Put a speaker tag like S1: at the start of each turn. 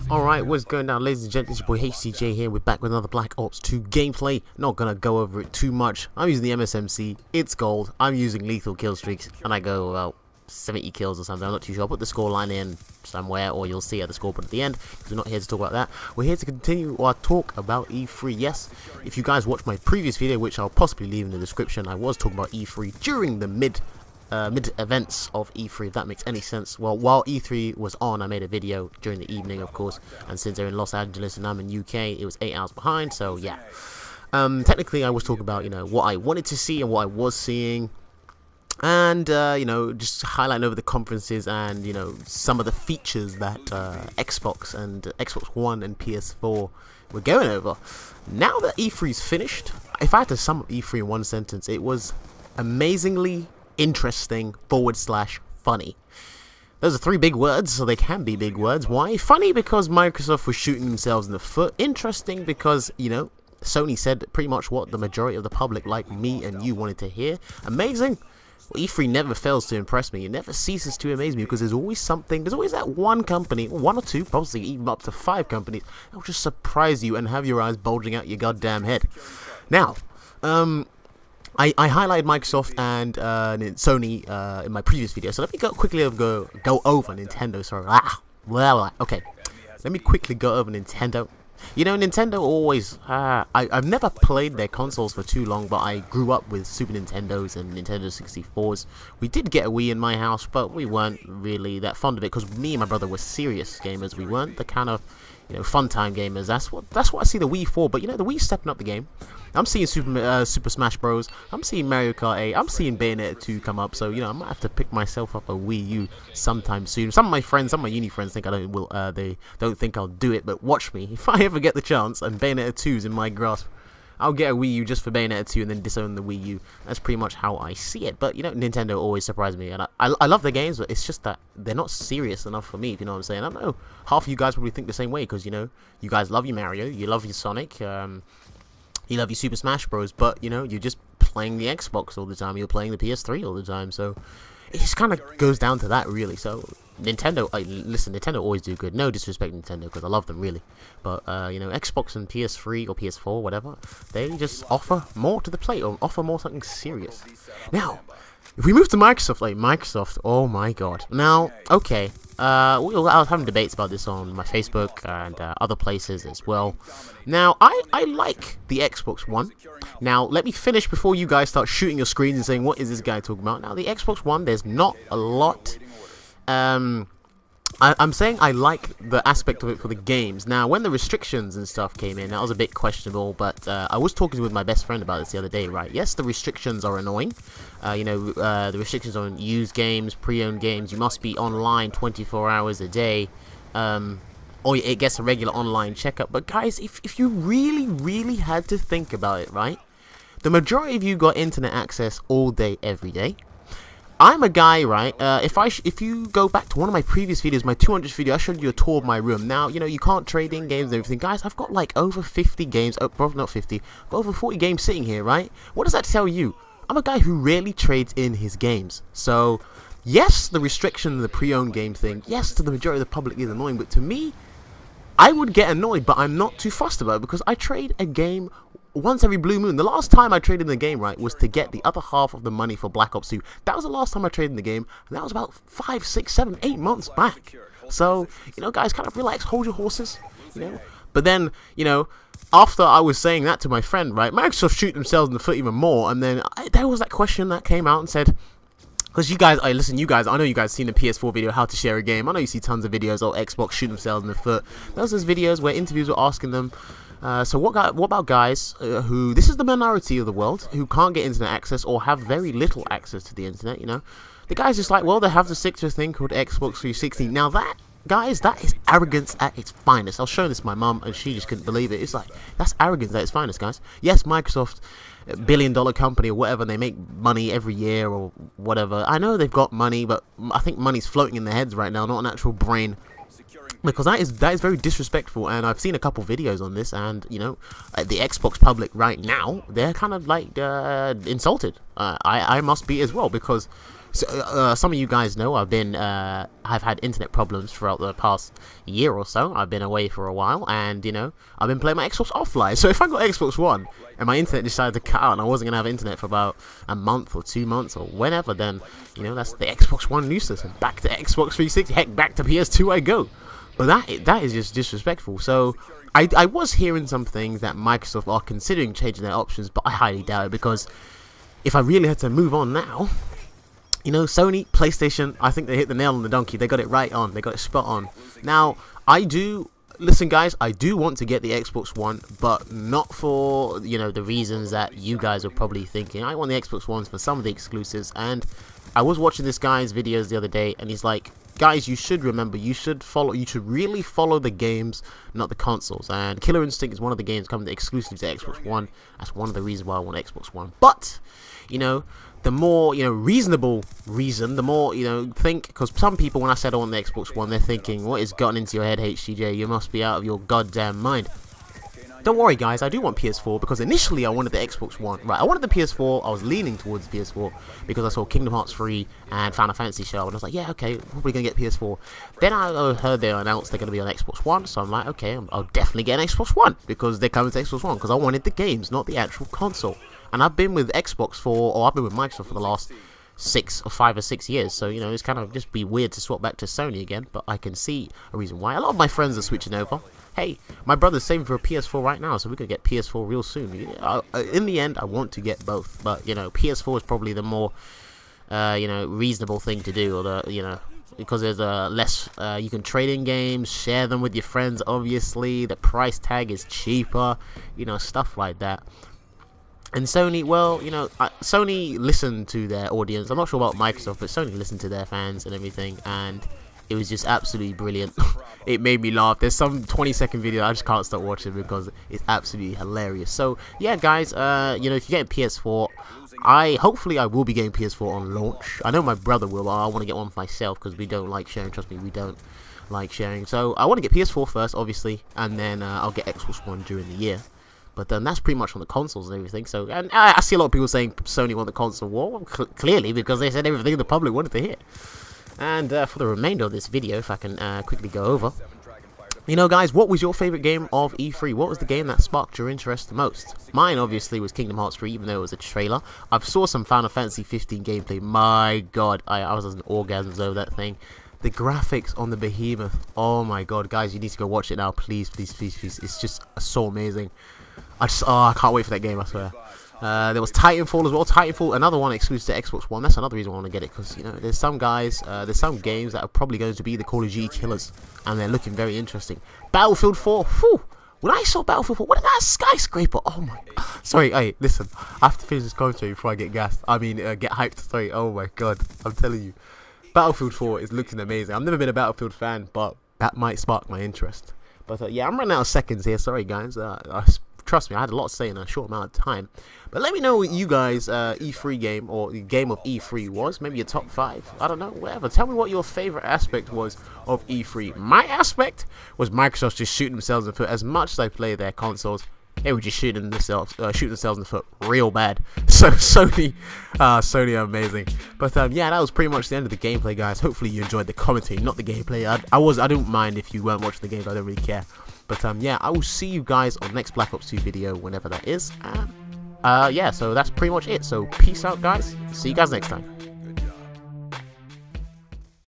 S1: Alright, what's going down, ladies and gentlemen? It's your boy HCJ here. We're back with another Black Ops 2 gameplay. Not gonna go over it too much. I'm using the MSMC, it's gold. I'm using lethal kill streaks, and I go about 70 kills or something. I'm not too sure. I'll put the scoreline in somewhere, or you'll see at the scoreboard at the end, because we're not here to talk about that. We're here to continue our talk about E3. Yes, if you guys watched my previous video, which I'll possibly leave in the description, I was talking about E3 during the mid events of E3, if that makes any sense. Well, while E3 was on, I made a video during the evening, of course, and since they're in Los Angeles and I'm in UK, it was 8 hours behind, so yeah. Technically, I was talking about, you know, what I wanted to see and what I was seeing, and, you know, just highlighting over the conferences and, you know, some of the features that Xbox and Xbox One and PS4 were going over. Now that E3's finished, if I had to sum up E3 in one sentence, it was amazingly interesting / funny. Those are three big words, so they can be big words. Why? Funny because Microsoft was shooting themselves in the foot. Interesting because, you know, Sony said pretty much what the majority of the public like me and you wanted to hear. Amazing. Well, E3 never fails to impress me. It never ceases to amaze me because there's always something, there's always that one company, one or two, possibly even up to 5 companies, that will just surprise you and have your eyes bulging out your goddamn head. Now, I highlighted Microsoft and Sony in my previous video, so let me quickly go over Nintendo. Sorry, okay. Let me quickly go over Nintendo. You know, Nintendo always. I've never played their consoles for too long, but I grew up with Super Nintendos and Nintendo 64s. We did get a Wii in my house, but we weren't really that fond of it because me and my brother were serious gamers. We weren't the kind of, you know, fun time gamers. That's what I see the Wii for. But you know, the Wii's stepping up the game. I'm seeing Super Smash Bros. I'm seeing Mario Kart 8. I'm seeing Bayonetta 2 come up. So you know, I might have to pick myself up a Wii U sometime soon. Some of my friends, some of my uni friends think they don't think I'll do it. But watch me. If I ever get the chance and Bayonetta 2's in my grasp, I'll get a Wii U just for Bayonetta 2 and then disown the Wii U. That's pretty much how I see it. But, you know, Nintendo always surprised me. And I love their games, but it's just that they're not serious enough for me, if you know what I'm saying. I don't know. Half of you guys probably think the same way because, you know, you guys love your Mario, you love your Sonic, you love your Super Smash Bros. But, you know, you're just playing the Xbox all the time. You're playing the PS3 all the time. So it just kind of goes down to that, really. So Nintendo, listen, Nintendo always do good. No disrespect to Nintendo because I love them, really. But, you know, Xbox and PS3 or PS4, whatever, they just offer more to the plate or offer more something serious. Now, if we move to Microsoft, Microsoft, oh my god. Now, okay, I was having debates about this on my Facebook and other places as well. Now, I like the Xbox One. Now, let me finish before you guys start shooting your screens and saying, what is this guy talking about? Now, the Xbox One, there's not a lot. I'm saying I like the aspect of it for the games. Now, when the restrictions and stuff came in, that was a bit questionable, but I was talking with my best friend about this the other day, right? Yes, the restrictions are annoying. You know, the restrictions on used games, pre-owned games, you must be online 24 hours a day, or it gets a regular online checkup. But guys, if you really had to think about it, right? The majority of you got internet access all day, every day. I'm a guy, right, if you go back to one of my previous videos, my 200th video, I showed you a tour of my room. Now, you know, you can't trade in games and everything. Guys, I've got like over 50 games, probably not 50, I've got over 40 games sitting here, right? What does that tell you? I'm a guy who rarely trades in his games. So, yes, the restriction, the pre-owned game thing, yes, to the majority of the public is annoying, but to me, I would get annoyed, but I'm not too fussed about it because I trade a game once every blue moon. The last time I traded in the game, right, was to get the other half of the money for Black Ops 2. That was the last time I traded in the game, and that was about 5, 6, 7, 8 months back. So, you know, guys, kind of relax, hold your horses, you know. But then, you know, after I was saying that to my friend, right, Microsoft shoot themselves in the foot even more, and then there was that question that came out and said, because you guys, listen, you guys, I know you guys seen the PS4 video, how to share a game. I know you see tons of videos of Xbox shoot themselves in the foot. Those are videos where interviews were asking them, so what about guys who, this is the minority of the world, who can't get internet access or have very little access to the internet, you know? The guy's just like, well, they have the sister thing called Xbox 360. Now that, guys, that is arrogance at its finest. I was showing this to my mum and she just couldn't believe it. It's like, that's arrogance at its finest, guys. Yes, Microsoft, billion-dollar company or whatever, they make money every year or whatever. I know they've got money, but I think money's floating in their heads right now, not an actual brain. Because that is very disrespectful, and I've seen a couple videos on this, and you know, the Xbox public right now, they're kind of like insulted. I must be as well, because So, some of you guys know I've had internet problems throughout the past year or so. I've been away for a while, and I've been playing my Xbox offline. So if I got Xbox One and my internet decided to cut out and I wasn't gonna have internet for about a month or 2 months or whenever, then that's the Xbox One useless, and back to Xbox 360, heck, back to PS2 I go. But that is just disrespectful. So I was hearing some things that Microsoft are considering changing their options, but I highly doubt it, because if I really had to move on now, Sony, PlayStation, I think they hit the nail on the donkey. They got it right on. They got it spot on. Now, listen guys, I do want to get the Xbox One, but not for, the reasons that you guys are probably thinking. I want the Xbox Ones for some of the exclusives, and I was watching this guy's videos the other day, and he's like, guys, you should remember, you should really follow the games, not the consoles. And Killer Instinct is one of the games coming exclusively to Xbox One. That's one of the reasons why I want Xbox One. But, the more, reasonable reason, the more, think, because some people, when I said I want the Xbox One, they're thinking, what has gotten into your head, HCJ? You must be out of your goddamn mind. Don't worry, guys, I do want PS4, because initially I wanted the Xbox One. Right, I wanted the PS4, I was leaning towards the PS4, because I saw Kingdom Hearts 3 and Final Fantasy show, and I was like, yeah, okay, probably going to get PS4. Then I heard they announced they're going to be on Xbox One, so I'm like, okay, I'll definitely get an Xbox One, because they're coming to Xbox One, because I wanted the games, not the actual console. And I've been with I've been with Microsoft for the last 5 or 6 years, so it's kind of just be weird to swap back to Sony again, but I can see a reason why. A lot of my friends are switching over. Hey, my brother's saving for a PS4 right now, so we're gonna get PS4 real soon. In the end, I want to get both, but PS4 is probably the more reasonable thing to do, or because there's less, you can trade in games, share them with your friends, obviously, the price tag is cheaper, stuff like that. And Sony, well, Sony listened to their audience. I'm not sure about Microsoft, but Sony listened to their fans and everything, and it was just absolutely brilliant. It made me laugh. There's some 20-second video I just can't stop watching because it's absolutely hilarious. So yeah, guys, if you get PS4, hopefully I will be getting PS4 on launch. I know my brother will, but I want to get one for myself because we don't like sharing. Trust me, we don't like sharing. So I want to get PS4 first, obviously, and then I'll get Xbox One during the year. But then that's pretty much on the consoles and everything. So, and I see a lot of people saying Sony won the console war. Well, clearly, because they said everything the public wanted to hear. And for the remainder of this video, if I can quickly go over. Guys, what was your favorite game of E3? What was the game that sparked your interest the most? Mine, obviously, was Kingdom Hearts 3, even though it was a trailer. I saw some Final Fantasy 15 gameplay. My god, I was in orgasms over that thing. The graphics on the Behemoth. Oh my god, guys, you need to go watch it now. Please, please, please, please. It's just so amazing. I can't wait for that game, I swear. There was Titanfall as well. Titanfall, another one exclusive to Xbox One. That's another reason I want to get it, because there's some guys, there's some games that are probably going to be the Call of Duty killers, and they're looking very interesting. Battlefield 4. Whew. When I saw Battlefield 4, what is that skyscraper? Oh my. Sorry, hey, listen. I have to finish this commentary before I get gassed. I mean, get hyped. Sorry. Oh my god. I'm telling you, Battlefield 4 is looking amazing. I've never been a Battlefield fan, but that might spark my interest. But yeah, I'm running out of seconds here. Sorry, guys. Trust me, I had a lot to say in a short amount of time. But let me know what you guys E3 game or the game of E3 was. Maybe your top 5. I don't know, whatever. Tell me what your favorite aspect was of E3. My aspect was Microsoft just shooting themselves in the foot. As much as I play their consoles, they were just shooting themselves in the foot real bad. So Sony are amazing. But yeah, that was pretty much the end of the gameplay, guys. Hopefully you enjoyed the commentary, not the gameplay. I don't mind if you weren't watching the game. I don't really care. But yeah, I will see you guys on next Black Ops 2 video, whenever that is. Yeah, so that's pretty much it. So peace out, guys. See you guys next time.